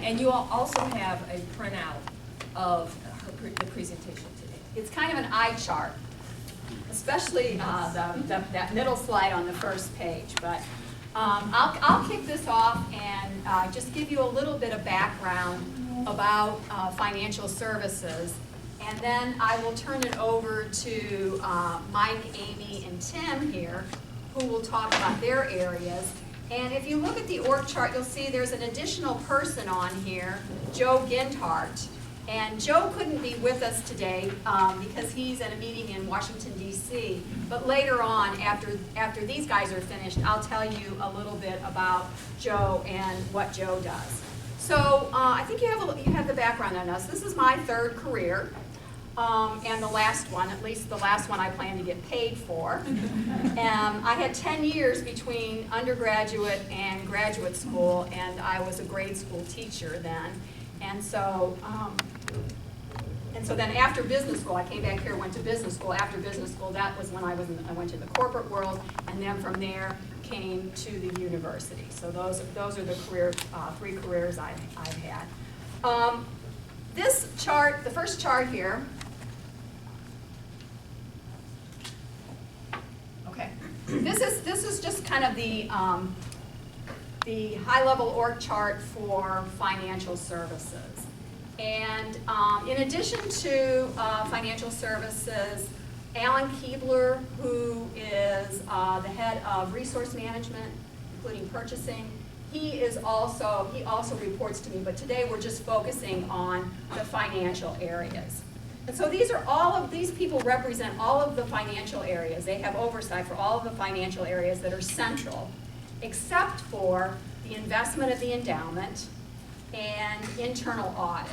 and you all also have a printout of the presentation today. It's kind of an eye chart, especially that middle slide on the first page. But I'll kick this off and just give you a little bit of background about financial services. And then I will turn it over to Mike, Amy, and Tim here, who will talk about their areas. And if you look at the org chart, you'll see there's an additional person on here, Joe Ginthart. And Joe couldn't be with us today because he's at a meeting in Washington, D.C. But later on, after these guys are finished, I'll tell you a little bit about Joe and what Joe does. So I think you have the background on us. This is my third career. And the last one, at least the last one I plan to get paid for. I had 10 years between undergraduate and graduate school, and I was a grade school teacher then. And so then after business school, I came back here, went to business school. After business school, that was when I went to the corporate world, and then from there came to the university. So those are the three careers I've had. This chart, the first chart here, okay, this is just kind of the high-level org chart for financial services. And in addition to financial services, Alan Keebler, who is the head of resource management, including purchasing, he also reports to me, but today we're just focusing on the financial areas. And so these people represent all of the financial areas. They have oversight for all of the financial areas that are central, except for the investment of the endowment and internal audit.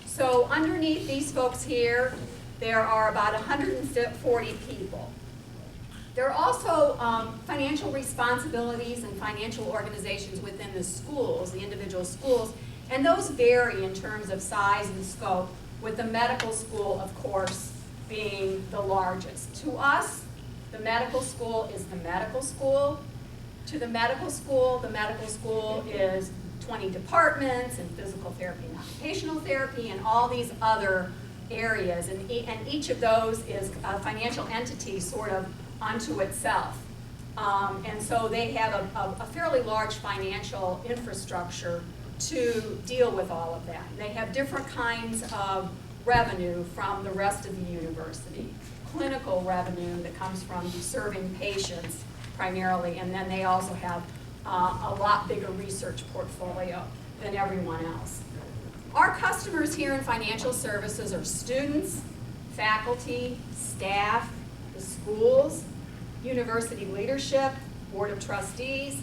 So underneath these folks here, there are about 140 people. There are also financial responsibilities and financial organizations within the schools, the individual schools, and those vary in terms of size and scope, with the medical school, of course, being the largest. To us, the medical school is the medical school. To the medical school is 20 departments and physical therapy and occupational therapy and all these other areas, and each of those is a financial entity sort of unto itself. And so they have a fairly large financial infrastructure to deal with all of that. They have different kinds of revenue from the rest of the university. Clinical revenue that comes from serving patients primarily, and then they also have a lot bigger research portfolio than everyone else. Our customers here in financial services are students, faculty, staff, the schools, university leadership, board of trustees.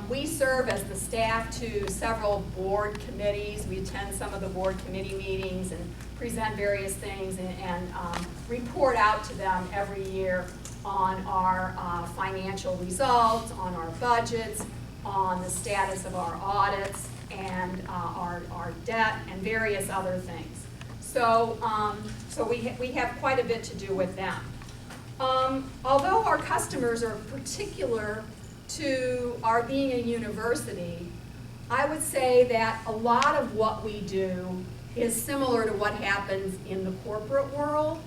We serve as the staff to several board committees. We attend some of the board committee meetings and present various things and report out to them every year on our financial results, on our budgets, on the status of our audits, and our debt, and various other things. So we have quite a bit to do with them. Although our customers are particular to our being a university, I would say that a lot of what we do is similar to what happens in the corporate world.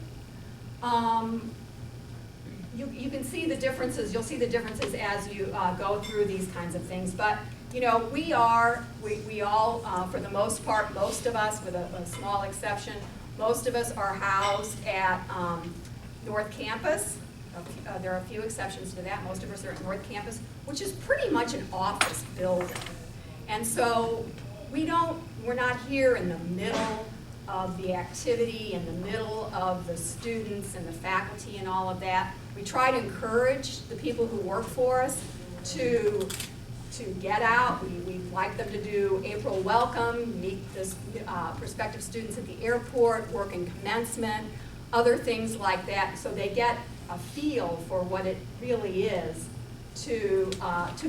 You can see the differences. You'll see the differences as you go through these kinds of things. But you know, we all, for the most part, most of us, with a small exception, most of us are housed at North Campus. There are a few exceptions to that. Most of us are at North Campus, which is pretty much an office building. And so we're not here in the middle of the activity, in the middle of the students and the faculty and all of that. We try to encourage the people who work for us to get out. We like them to do April Welcome, meet the prospective students at the airport, work in commencement, other things like that, so they get a feel for what it really is to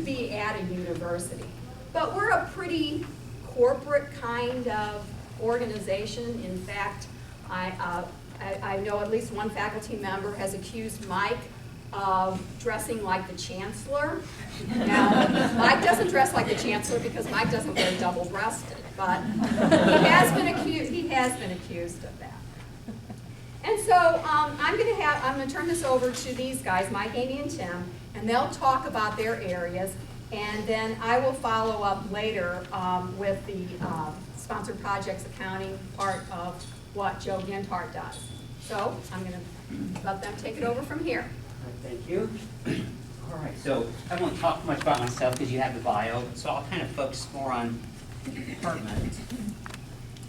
be at a university. But we're a pretty corporate kind of organization. In fact, I know at least one faculty member has accused Mike of dressing like the chancellor. Now, Mike doesn't dress like the chancellor because Mike doesn't wear double-breasted, but he has been accused of that. And so I'm going to turn this over to these guys, Mike, Amy, and Tim, and they'll talk about their areas, and then I will follow up later with the sponsored projects accounting part of what Joe Ginthart does. So I'm going to let them take it over from here. Thank you. All right, so I won't talk much about myself because you have the bio, so I'll kind of focus more on the department.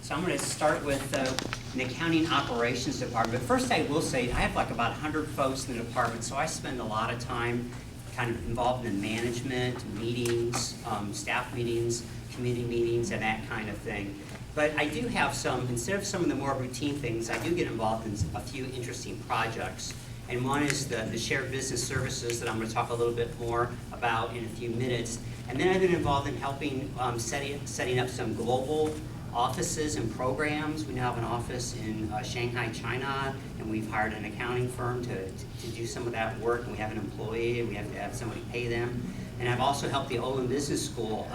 So I'm going to start with the accounting operations department. But first I will say I have like about 100 folks in the department, so I spend a lot of time kind of involved in management, meetings, staff meetings, committee meetings, and that kind of thing. But I do have some, instead of some of the more routine things, I do get involved in a few interesting projects. And one is the shared business services that I'm going to talk a little bit more about in a few minutes. And then I've been involved in helping setting up some global offices and programs. We now have an office in Shanghai, China, and we've hired an accounting firm to do some of that work. And we have an employee, and we have to have somebody pay them. And I've also helped the Olin Business School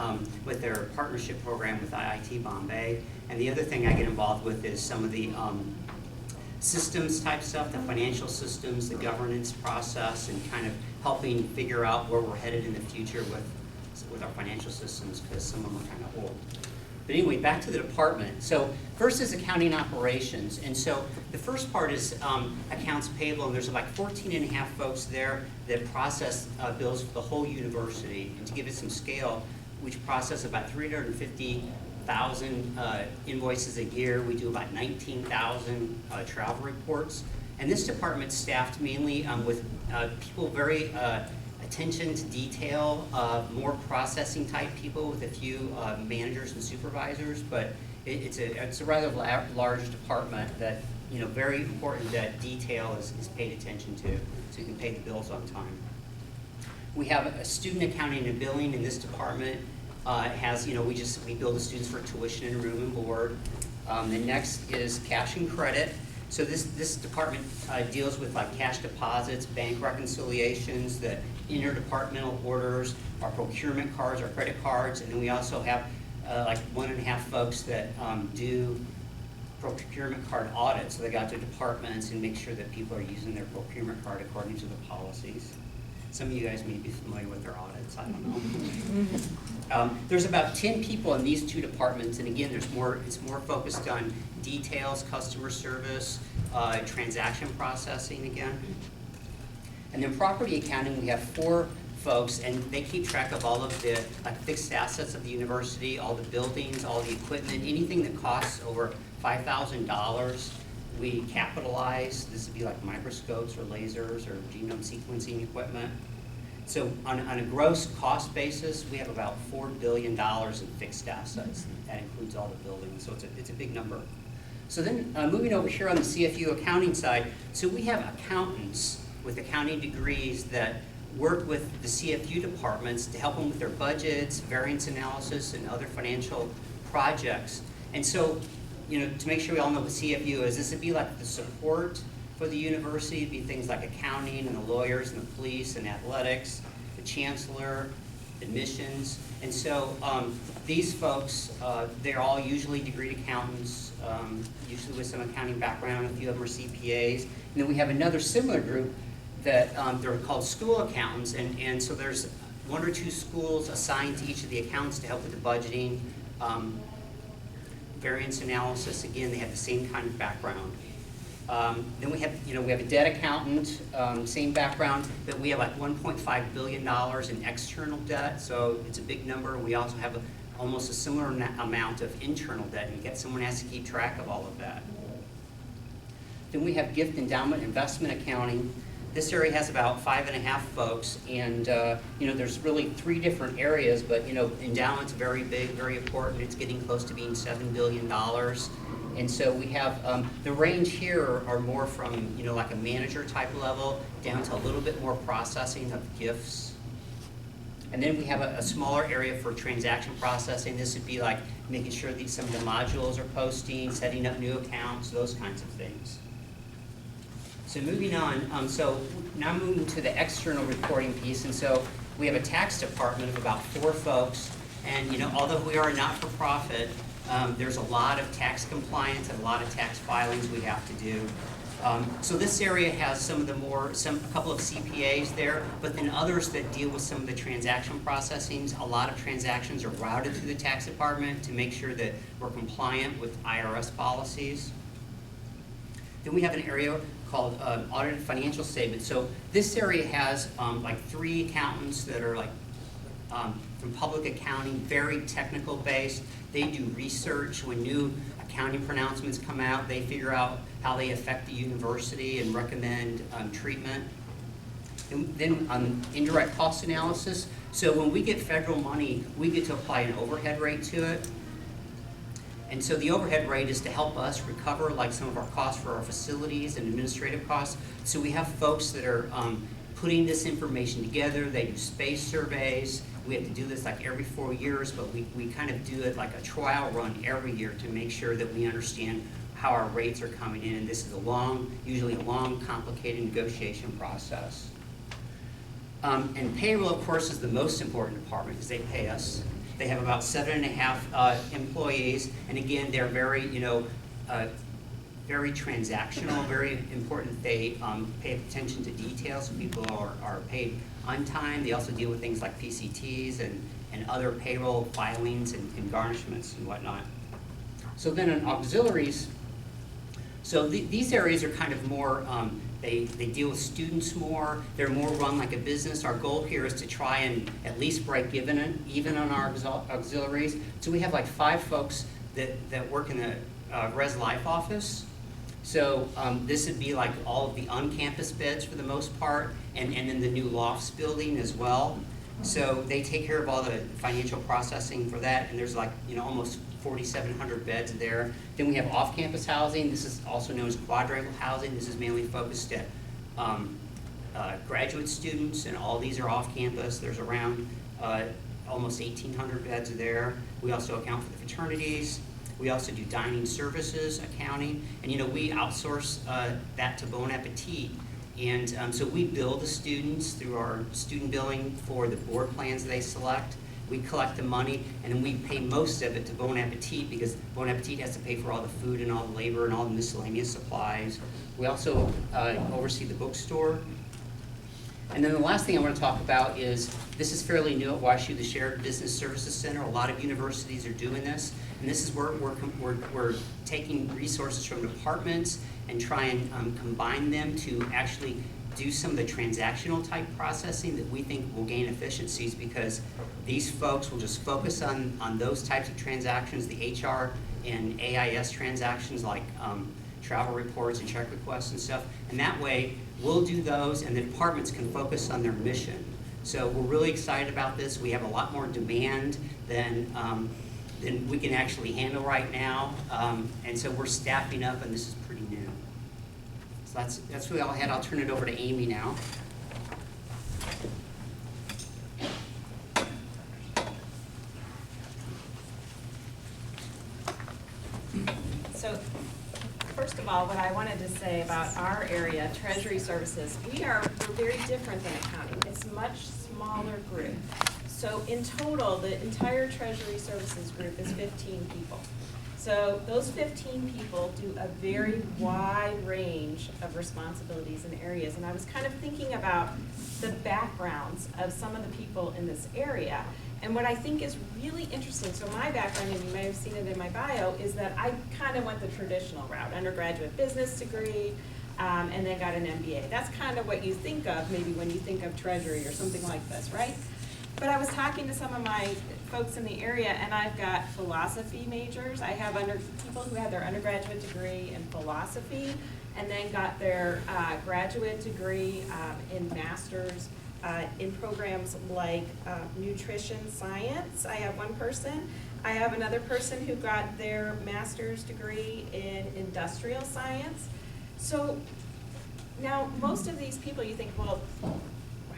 with their partnership program with IIT Bombay. And the other thing I get involved with is some of the systems type stuff, the financial systems, the governance process, and kind of helping figure out where we're headed in the future with our financial systems, because some of them are kind of old. But anyway, back to the department. So first is accounting operations. And so the first part is accounts payable, and there's like 14 and a half folks there that process bills for the whole university. And to give it some scale, we process about 350,000 invoices a year. We do about 19,000 travel reports. And this department's staffed mainly with people very attention to detail, more processing type people with a few managers and supervisors, but it's a rather large department that, you know, very important that detail is paid attention to so you can pay the bills on time. We have a student accounting and billing in this department. It has, you know, we bill the students for tuition and room and board. The next is cash and credit. So this department deals with like cash deposits, bank reconciliations, the interdepartmental orders, our procurement cards, our credit cards, and then we also have like 1.5 folks that do procurement card audits. So they got to departments and make sure that people are using their procurement card according to the policies. Some of you guys may be familiar with their audits, I don't know. There's about 10 people in these two departments, and again, it's more focused on details, customer service, transaction processing again. And then property accounting, we have 4 folks, and they keep track of all of the fixed assets of the university, all the buildings, all the equipment, anything that costs over $5,000. We capitalize. This would be like microscopes or lasers or genome sequencing equipment. So on a gross cost basis, we have about $4 billion in fixed assets. That includes all the buildings, so it's a big number. So then moving over here on the CFU accounting side, so we have accountants with accounting degrees that work with the CFU departments to help them with their budgets, variance analysis, and other financial projects. And so, you know, to make sure we all know what CFU is, this would be like the support for the university. It'd be things like accounting and the lawyers and the police and athletics, the chancellor, admissions. And so these folks, they're all usually degreed accountants, usually with some accounting background. A few of them are CPAs. And then we have another similar group that they're called school accountants. And so there's 1 or 2 schools assigned to each of the accountants to help with the budgeting. Variance analysis, again, they have the same kind of background. Then we have a debt accountant, same background, but we have like $1.5 billion in external debt, so it's a big number. We also have almost a similar amount of internal debt, and someone has to keep track of all of that. Then we have gift, endowment, investment accounting. This area has about 5.5 folks, and there's really 3 different areas, but endowment's very big, very important. It's getting close to being $7 billion. And so we have, the range here are more from, like a manager type level down to a little bit more processing of gifts. And then we have a smaller area for transaction processing. This would be like making sure that some of the modules are posting, setting up new accounts, those kinds of things. So moving on, so now moving to the external reporting piece, and so we have a tax department of about 4 folks, and although we are a not-for-profit, there's a lot of tax compliance and a lot of tax filings we have to do. So this area has a couple of CPAs there, but then others that deal with some of the transaction processings. A lot of transactions are routed through the tax department to make sure that we're compliant with IRS policies. Then we have an area called audited financial statements. So this area has like 3 accountants that are like from public accounting, very technical based. They do research. When new accounting pronouncements come out, they figure out how they affect the university and recommend treatment. And then indirect cost analysis. So when we get federal money, we get to apply an overhead rate to it. And so the overhead rate is to help us recover like some of our costs for our facilities and administrative costs. So we have folks that are putting this information together. They do space surveys. We have to do this like every 4 years, but we kind of do it like a trial run every year to make sure that we understand how our rates are coming in. And this is usually a long, complicated negotiation process. And payroll, of course, is the most important department because they pay us. They have about 7.5 employees, and again, they're very, very transactional, very important. They pay attention to details, so people are paid on time. They also deal with things like PCTs and other payroll filings and garnishments and whatnot. So then in auxiliaries, so these areas are kind of more, they deal with students more. They're more run like a business. Our goal here is to try and at least break even on our auxiliaries. So we have like 5 folks that work in the Res Life office. So this would be like all of the on-campus beds for the most part, and then the new lofts building as well. So they take care of all the financial processing for that, and there's like almost 4,700 beds there. Then we have off-campus housing. This is also known as quadrangle housing. This is mainly focused at graduate students, and all these are off-campus. There's around almost 1,800 beds there. We also account for the fraternities. We also do dining services, accounting, and we outsource that to Bon Appetit. And so we bill the students through our student billing for the board plans they select. We collect the money, and then we pay most of it to Bon Appetit because Bon Appetit has to pay for all the food and all the labor and all the miscellaneous supplies. We also oversee the bookstore. And then the last thing I want to talk about is, this is fairly new at WashU, the Shared Business Services Center. A lot of universities are doing this, and this is where we're taking resources from departments and try and combine them to actually do some of the transactional type processing that we think will gain efficiencies, because these folks will just focus on those types of transactions, the HR and AIS transactions like travel reports and check requests and stuff, and that way we'll do those and the departments can focus on their mission. So we're really excited about this. We have a lot more demand than we can actually handle right now, and so we're staffing up, and this is pretty new. So that's really all I had. I'll turn it over to Amy now. So, first of all, what I wanted to say about our area, Treasury Services, we're very different than accounting. It's a much smaller group. So in total, the entire Treasury Services group is 15 people. So those 15 people do a very wide range of responsibilities and areas. And I was kind of thinking about the backgrounds of some of the people in this area. And what I think is really interesting, so my background, and you may have seen it in my bio, is that I kind of went the traditional route, undergraduate business degree, and then got an MBA. That's kind of what you think of maybe when you think of Treasury or something like this, right? But I was talking to some of my folks in the area, and I've got philosophy majors. I have people who had their undergraduate degree in philosophy and then got their graduate degree in master's in programs like nutrition science. I have one person. I have another person who got their master's degree in industrial science. So now most of these people, you think, well,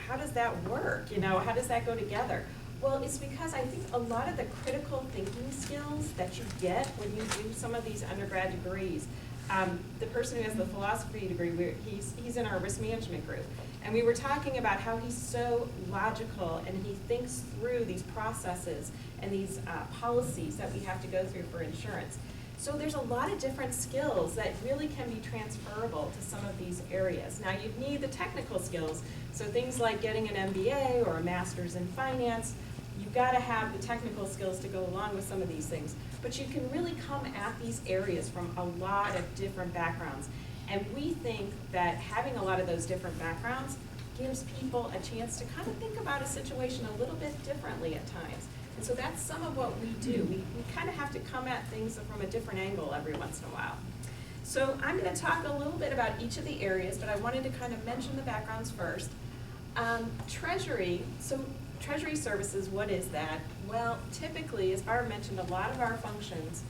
how does that work? How does that go together? Well, it's because I think a lot of the critical thinking skills that you get when you do some of these undergrad degrees the person who has the philosophy degree, he's in our risk management group. And we were talking about how he's so logical and he thinks through these processes and these policies that we have to go through for insurance. So there's a lot of different skills that really can be transferable to some of these areas. Now you need the technical skills, so things like getting an MBA or a master's in finance, you've got to have the technical skills to go along with some of these things. But you can really come at these areas from a lot of different backgrounds. And we think that having a lot of those different backgrounds gives people a chance to kind of think about a situation a little bit differently at times. And so that's some of what we do. We kind of have to come at things from a different angle every once in a while. So I'm going to talk a little bit about each of the areas, but I wanted to kind of mention the backgrounds first. Treasury, so Treasury services, what is that? Well, typically, as Barb mentioned, a lot of our functions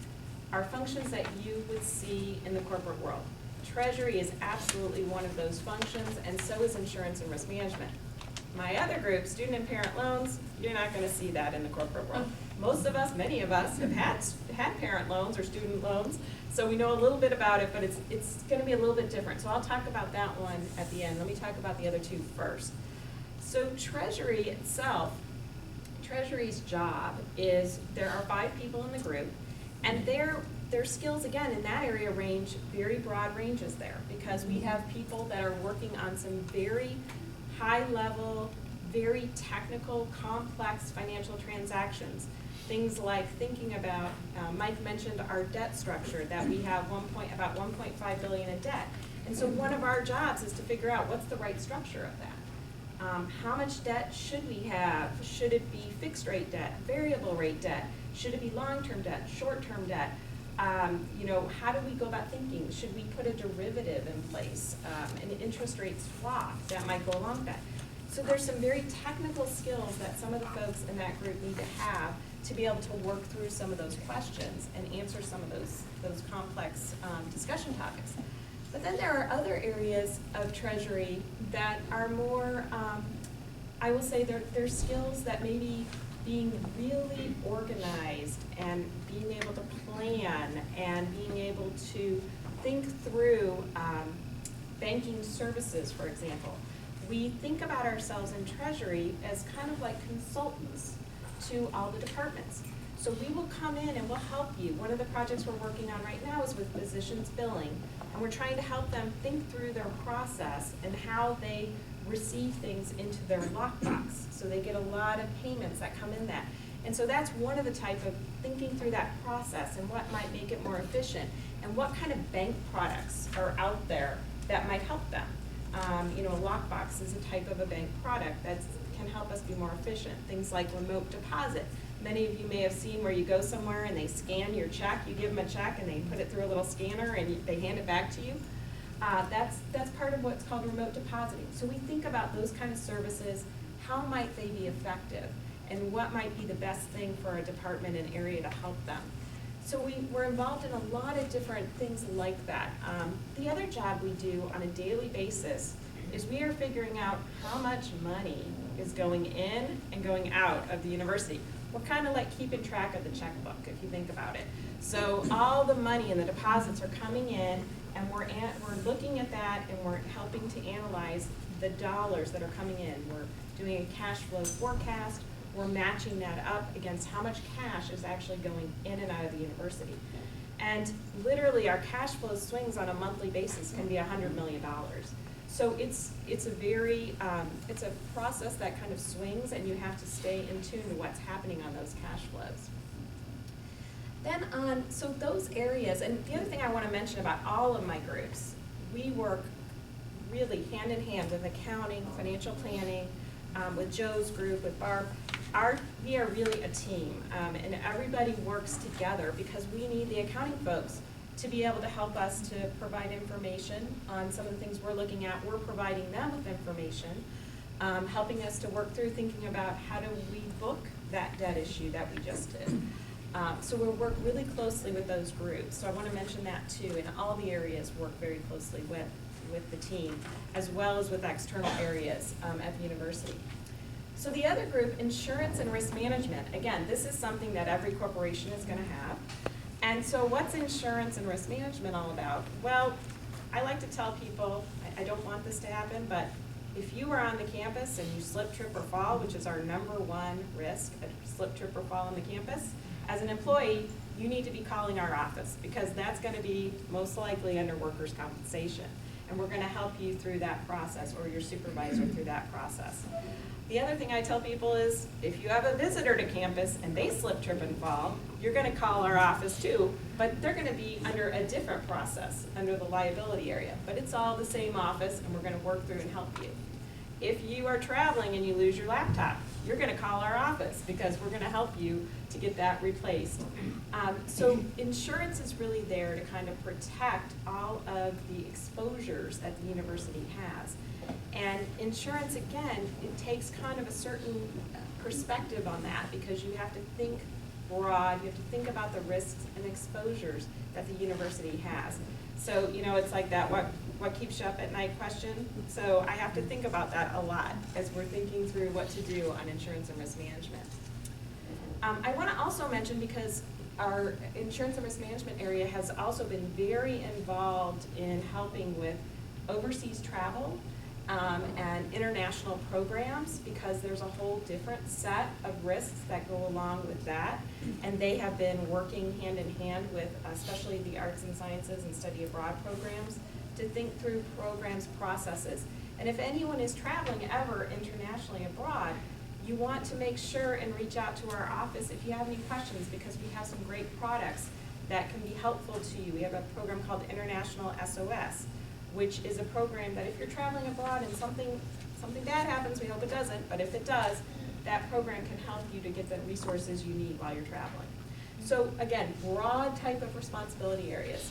are functions that you would see in the corporate world. Treasury is absolutely one of those functions, and so is insurance and risk management. My other group, student and parent loans, you're not going to see that in the corporate world. Most of us, many of us, have had parent loans or student loans, so we know a little bit about it, but it's going to be a little bit different. So I'll talk about that one at the end. Let me talk about the other two first. So Treasury itself, Treasury's job is, there are 5 people in the group, and their skills, again, in that area range, very broad ranges there, because we have people that are working on some very high-level, very technical, complex financial transactions. Things like thinking about, Mike mentioned our debt structure, that we have about $1.5 billion in debt. And so one of our jobs is to figure out what's the right structure of that. How much debt should we have? Should it be fixed rate debt, variable rate debt? Should it be long-term debt, short-term debt? How do we go about thinking? Should we put a derivative in place, an interest rate swap that might go along with that? So there's some very technical skills that some of the folks in that group need to have to be able to work through some of those questions and answer some of those complex discussion topics. But then there are other areas of Treasury that are more, I will say they're skills that maybe being really organized and being able to plan and being able to think through banking services, for example. We think about ourselves in Treasury as kind of like consultants to all the departments. So we will come in and we'll help you. One of the projects we're working on right now is with physicians billing, and we're trying to help them think through their process and how they receive things into their lockbox. So they get a lot of payments that come in that. And so that's one of the type of thinking through that process and what might make it more efficient and what kind of bank products are out there that might help them. A lockbox is a type of a bank product that can help us be more efficient. Things like remote deposit. Many of you may have seen where you go somewhere and they scan your check, you give them a check and they put it through a little scanner and they hand it back to you. That's part of what's called remote depositing. So we think about those kind of services, how might they be effective, and what might be the best thing for a department and area to help them. So we're involved in a lot of different things like that. The other job we do on a daily basis is we are figuring out how much money is going in and going out of the university. We're kind of like keeping track of the checkbook, if you think about it. So all the money and the deposits are coming in, and we're looking at that, and we're helping to analyze the dollars that are coming in. We're doing a cash flow forecast. We're matching that up against how much cash is actually going in and out of the university. And literally, our cash flow swings on a monthly basis can be $100 million. So it's a very, it's a process that kind of swings, and you have to stay in tune to what's happening on those cash flows. Then so those areas, and the other thing I want to mention about all of my groups, we work really hand in hand with accounting, financial planning, with Joe's group, with Barb. We are really a team, and everybody works together because we need the accounting folks to be able to help us to provide information on some of the things we're looking at. We're providing them with information, helping us to work through thinking about how do we book that debt issue that we just did. So we'll work really closely with those groups. So I want to mention that too, and all the areas work very closely with the team, as well as with external areas at the university. So the other group, insurance and risk management. Again, this is something that every corporation is going to have. And so what's insurance and risk management all about? Well, I like to tell people, I don't want this to happen, but if you are on the campus and you slip, trip, or fall, which is our #1 risk, a slip, trip, or fall on the campus, as an employee, you need to be calling our office because that's going to be most likely under workers' compensation. And we're going to help you through that process, or your supervisor through that process. The other thing I tell people is if you have a visitor to campus and they slip, trip, and fall, you're going to call our office too, but they're going to be under a different process, under the liability area. But it's all the same office, and we're going to work through and help you. If you are traveling and you lose your laptop, you're going to call our office because we're going to help you to get that replaced. So insurance is really there to kind of protect all of the exposures that the university has. And insurance, again, it takes kind of a certain perspective on that because you have to think broad, you have to think about the risks and exposures that the university has. So, you know, it's like that, what keeps you up at night question. So I have to think about that a lot as we're thinking through what to do on insurance and risk management. I want to also mention, because our insurance and risk management area has also been very involved in helping with overseas travel and international programs, because there's a whole different set of risks that go along with that. And they have been working hand in hand with especially the arts and sciences and study abroad programs to think through programs, processes. And if anyone is traveling ever internationally abroad, you want to make sure and reach out to our office if you have any questions, because we have some great products that can be helpful to you. We have a program called International SOS, which is a program that if you're traveling abroad and something bad happens, we hope it doesn't, but if it does, that program can help you to get the resources you need while you're traveling. So again, broad type of responsibility areas.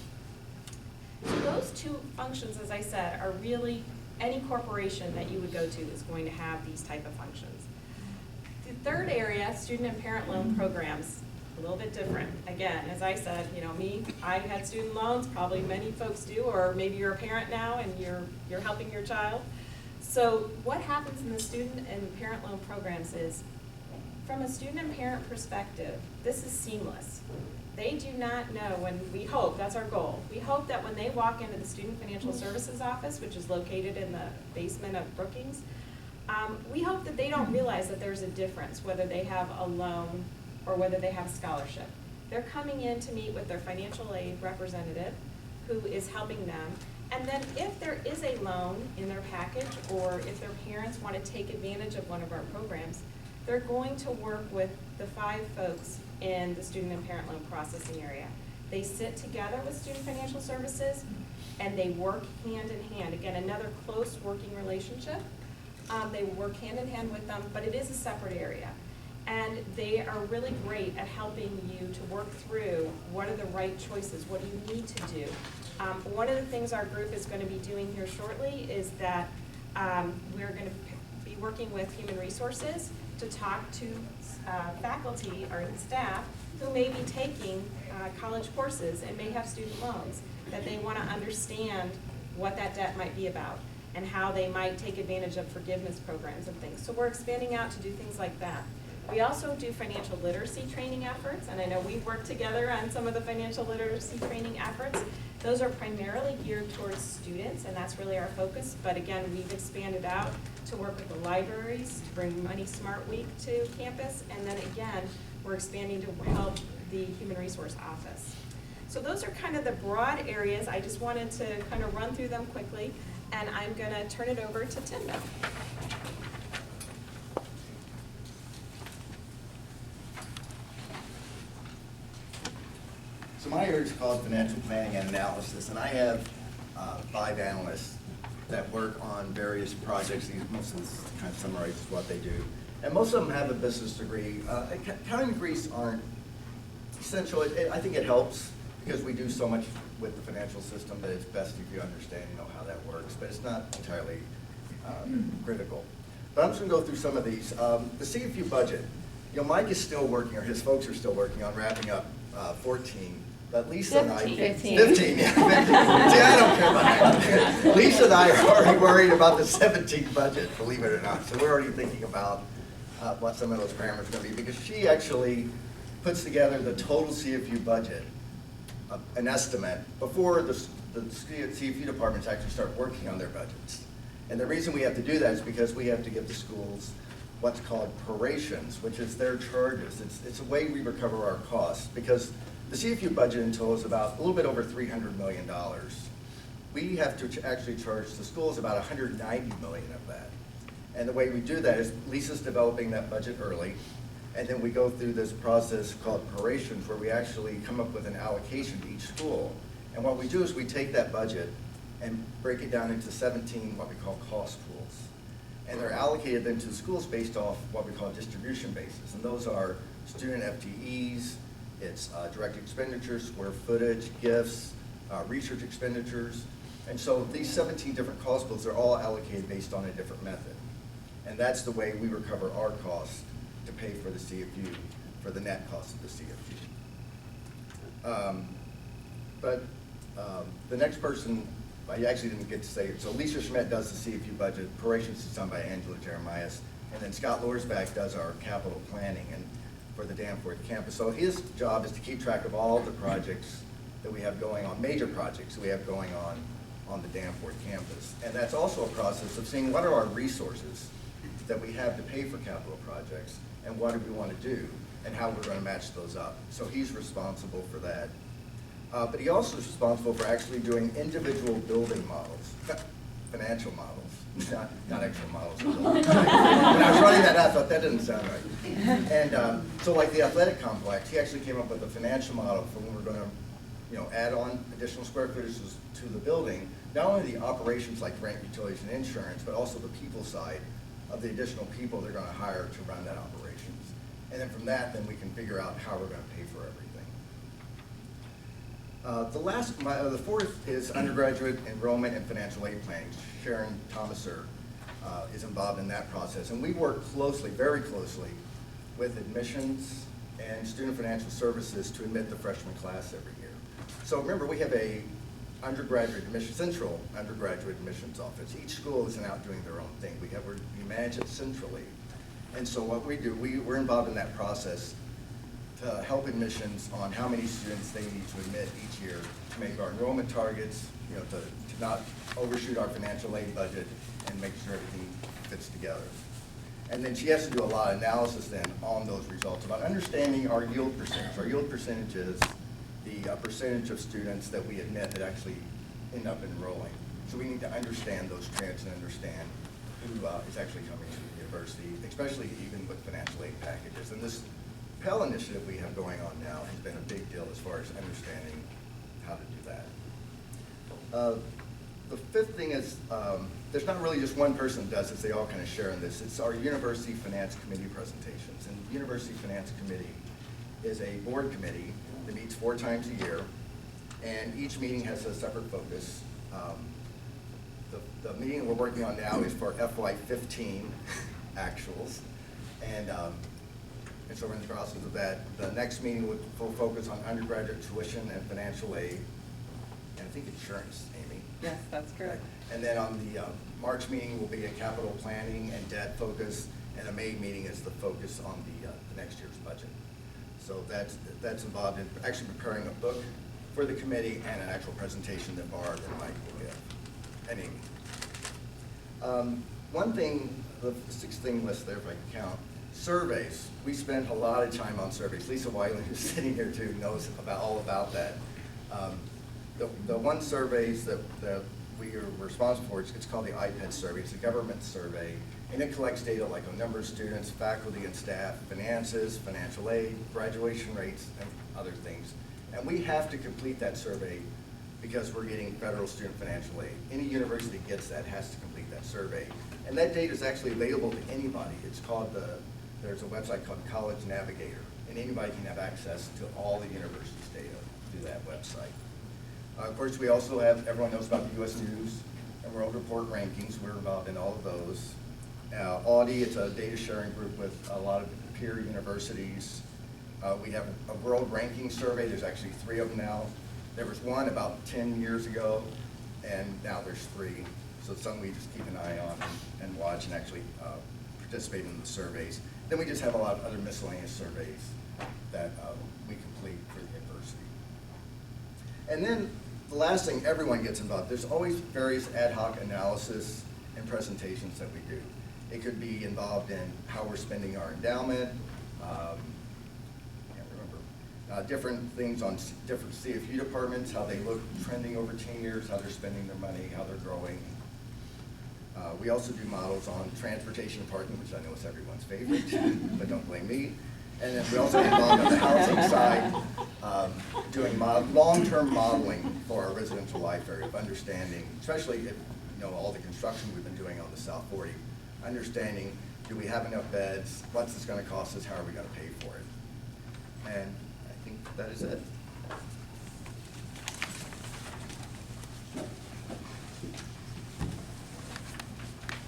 So those two functions, as I said, are really any corporation that you would go to is going to have these type of functions. The third area, student and parent loan programs, a little bit different. Again, as I said, you know, I had student loans, probably many folks do, or maybe you're a parent now and you're helping your child. So what happens in the student and parent loan programs is, from a student and parent perspective, this is seamless. They do not know when, we hope, that's our goal, we hope that when they walk into the Student Financial Services Office, which is located in the basement of Brookings, we hope that they don't realize that there's a difference whether they have a loan or whether they have a scholarship. They're coming in to meet with their financial aid representative who is helping them. And then if there is a loan in their package, or if their parents want to take advantage of one of our programs, they're going to work with the 5 folks in the student and parent loan processing area. They sit together with Student Financial Services and they work hand in hand. Again, another close working relationship. They work hand in hand with them, but it is a separate area. And they are really great at helping you to work through what are the right choices, what do you need to do. One of the things our group is going to be doing here shortly is that we're going to be working with human resources to talk to faculty or staff who may be taking college courses and may have student loans, that they want to understand what that debt might be about and how they might take advantage of forgiveness programs and things. So we're expanding out to do things like that. We also do financial literacy training efforts, and I know we work together on some of the financial literacy training efforts. Those are primarily geared towards students, and that's really our focus. But again, we've expanded out to work with the libraries, to bring Money Smart Week to campus, and then again, we're expanding to help the Human Resource Office. So those are kind of the broad areas. I just wanted to kind of run through them quickly, and I'm going to turn it over to Tim now. So my area is called financial planning and analysis, and I have 5 analysts that work on various projects. Most of this kind of summarizes what they do. And most of them have a business degree. Accounting degrees aren't essential. I think it helps because we do so much with the financial system that it's best if you understand, how that works, but it's not entirely critical. But I'm just going to go through some of these. The CFU budget, Mike is still working, or his folks are still working on wrapping up 14. But Lisa and I, 15, yeah, 15. See, I don't care about that. Lisa and I are already worried about the 17 budget, believe it or not. So we're already thinking about what some of those parameters are going to be, because she actually puts together the total CFU budget an estimate before the CFU departments actually start working on their budgets. And the reason we have to do that is because we have to give the schools what's called prorations, which is their charges. It's a way we recover our costs, because the CFU budget in total is about a little bit over $300 million. We have to actually charge the schools about $190 million of that. And the way we do that is Lisa's developing that budget early, and then we go through this process called prorations, where we actually come up with an allocation to each school. And what we do is we take that budget and break it down into 17 what we call cost pools. And they're allocated then to the schools based off what we call distribution bases. And those are student FTEs, it's direct expenditures, square footage, gifts, research expenditures. And so these 17 different cost pools are all allocated based on a different method. And that's the way we recover our costs to pay for the CFU, for the net cost of the CFU. The next person, I actually didn't get to say it. So Lisa Schmidt does the CFU budget, prorations is done by Angela Jeremias, and then Scott Lorsback does our capital planning and for the Danforth campus. So his job is to keep track of all the projects that we have going on, major projects that we have going on the Danforth campus. And that's also a process of seeing what are our resources that we have to pay for capital projects, and what do we want to do, and how we're going to match those up. So he's responsible for that. But he also is responsible for actually doing individual building models, financial models, not actual models. When I was running that, I thought that didn't sound right. And so like the athletic complex, he actually came up with a financial model for when we're going to add on additional square footage to the building, not only the operations like rent, utilities, and insurance, but also the people side of the additional people they're going to hire to run that operations. And then from that, then we can figure out how we're going to pay for everything. The fourth is undergraduate enrollment and financial aid planning. Sharon Thomaser is involved in that process. And we work closely, very closely, with admissions and student financial services to admit the freshman class every year. So remember, we have a central undergraduate admissions office. Each school isn't out doing their own thing. We manage it centrally. And so what we do, we're involved in that process to help admissions on how many students they need to admit each year to make our enrollment targets, to not overshoot our financial aid budget and make sure everything fits together. And then she has to do a lot of analysis then on those results about understanding our yield percentage. Our yield percentage is the percentage of students that we admit that actually end up enrolling. So we need to understand those trends and understand who is actually coming to the university, especially even with financial aid packages. And this Pell initiative we have going on now has been a big deal as far as understanding how to do that. The fifth thing is, there's not really just one person that does this, they all kind of share in this. It's our University Finance Committee presentations. And the University Finance Committee is a board committee that meets 4 times a year, and each meeting has a separate focus. The meeting we're working on now is for FY15 actuals, and so we're in the process of that. The next meeting will focus on undergraduate tuition and financial aid, and I think insurance, Amy. Yes, that's correct. And then on the March meeting will be a capital planning and debt focus, and the May meeting is the focus on the next year's budget. So that's involved in actually preparing a book for the committee and an actual presentation that Barb and Mike will give, and Amy. One thing, the 6th thing list there, if I can count, surveys. We spend a lot of time on surveys. Lisa Wiley, who's sitting here too, knows all about that. The one surveys that we are responsible for, it's called the IPED survey. It's a government survey, and it collects data like on number of students, faculty and staff, finances, financial aid, graduation rates, and other things. And we have to complete that survey because we're getting federal student financial aid. Any university that gets that has to complete that survey. And that data is actually available to anybody. It's called there's a website called College Navigator, and anybody can have access to all the university's data through that website. Of course, we also have, everyone knows about the U.S. News and World Report rankings. We're involved in all of those. Audi, it's a data sharing group with a lot of peer universities. We have a world ranking survey. There's actually 3 of them now. There was one about 10 years ago, and now there's 3. So it's something we just keep an eye on and watch and actually participate in the surveys. Then we just have a lot of other miscellaneous surveys that we complete for the university. And then the last thing, everyone gets involved. There's always various ad hoc analysis and presentations that we do. It could be involved in how we're spending our endowment, can't remember, different things on different CFU departments, how they look trending over 10 years, how they're spending their money, how they're growing. We also do models on transportation and parking, which I know is everyone's favorite, but don't blame me. And then we also get involved on the housing side, doing long-term modeling for our residential life area of understanding, especially if, all the construction we've been doing on the South 40, understanding, do we have enough beds, what's this gonna cost us, how are we gonna pay for it? And I think that is it.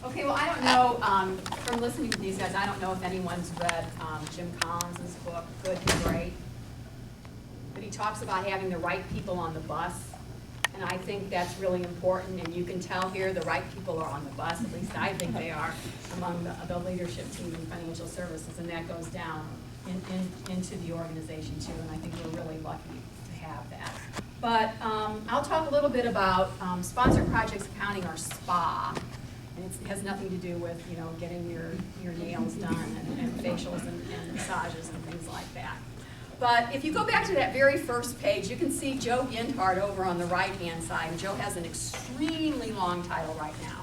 Okay, well, I don't know, from listening to these guys, I don't know if anyone's read Jim Collins' book, Good and Great. But he talks about having the right people on the bus. And I think that's really important, and you can tell here the right people are on the bus, at least I think they are, among the leadership team in financial services, and that goes down into the organization too, and I think we're really lucky to have that. But I'll talk a little bit about sponsored projects accounting, or SPA. And it has nothing to do with, getting your nails done and facials and massages and things like that. But if you go back to that very first page, you can see Joe Gindhart over on the right-hand side. And Joe has an extremely long title right now.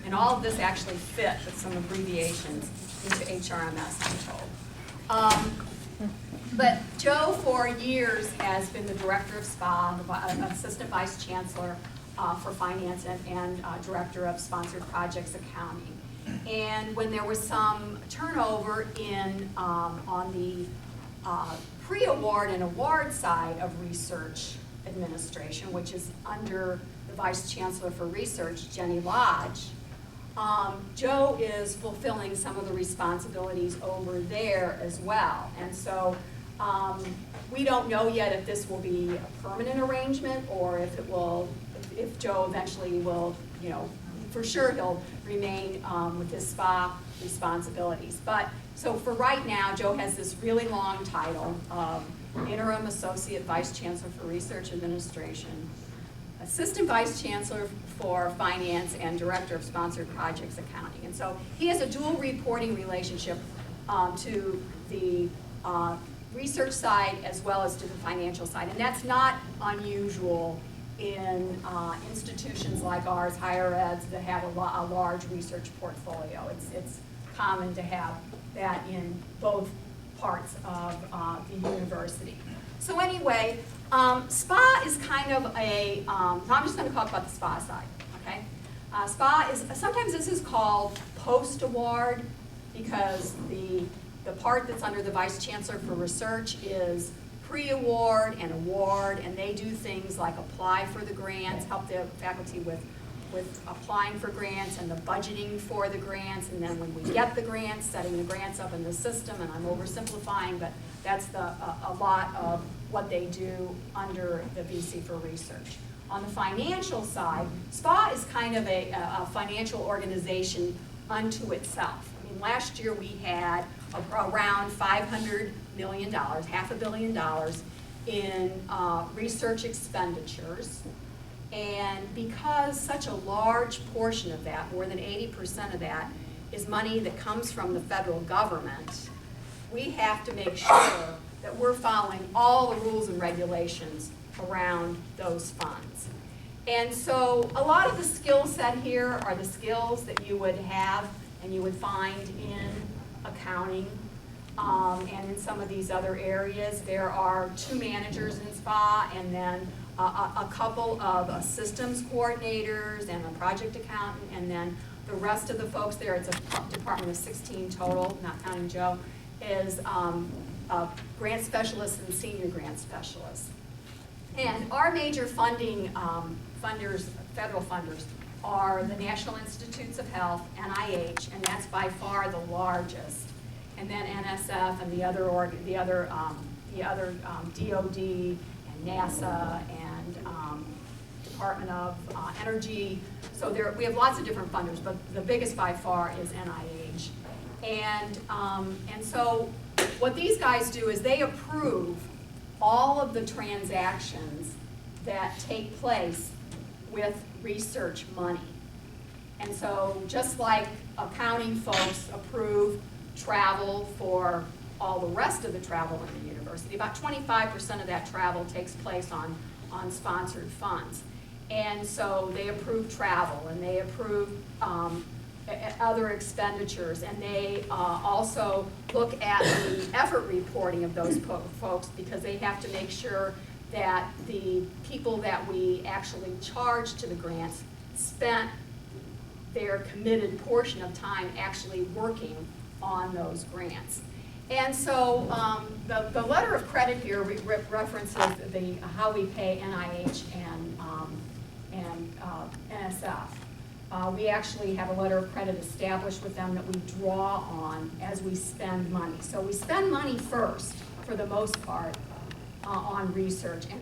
And all of this actually fit with some abbreviations into HRMS, I'm told. But Joe, for years, has been the director of SPA, the assistant vice chancellor for finance and director of sponsored projects accounting. And when there was some turnover on the pre-award and award side of research administration, which is under the vice chancellor for research, Jenny Lodge, Joe is fulfilling some of the responsibilities over there as well. And so we don't know yet if this will be a permanent arrangement, or if it will, if Joe eventually will, for sure he'll remain with his SPA responsibilities. But so for right now, Joe has this really long title of Interim Associate Vice Chancellor for Research Administration, Assistant Vice Chancellor for Finance, and Director of Sponsored Projects Accounting. And so he has a dual reporting relationship to the research side as well as to the financial side. And that's not unusual in institutions like ours, higher eds, that have a large research portfolio. It's common to have that in both parts of the university. So anyway, SPA is kind of a, I'm just going to talk about the SPA side, okay? SPA is, sometimes this is called post-award, because the part that's under the Vice Chancellor for Research is pre-award and award, and they do things like apply for the grants, help the faculty with applying for grants and the budgeting for the grants, and then when we get the grants, setting the grants up in the system, and I'm oversimplifying, but that's a lot of what they do under the VC for Research. On the financial side, SPA is kind of a financial organization unto itself. I mean, last year we had around $500 million, $500 million in research expenditures. And because such a large portion of that, more than 80% of that, is money that comes from the federal government, we have to make sure that we're following all the rules and regulations around those funds. And so a lot of the skill set here are the skills that you would have and you would find in accounting and in some of these other areas. There are 2 managers in SPA, and then a couple of systems coordinators and a project accountant, and then the rest of the folks there, it's a department of 16 total, not counting Joe, is grant specialists and senior grant specialists. And our major funding funders, federal funders, are the National Institutes of Health, NIH, and that's by far the largest. And then NSF and the other DOD and NASA and Department of Energy. So we have lots of different funders, but the biggest by far is NIH. And so what these guys do is they approve all of the transactions that take place with research money. And so just like accounting folks approve travel for all the rest of the travel in the university, about 25% of that travel takes place on sponsored funds. And so they approve travel, and they approve other expenditures, and they also look at the effort reporting of those folks, because they have to make sure that the people that we actually charge to the grants spent their committed portion of time actually working on those grants. And so the letter of credit here references how we pay NIH and NSF. We actually have a letter of credit established with them that we draw on as we spend money. So we spend money first, for the most part, on research, and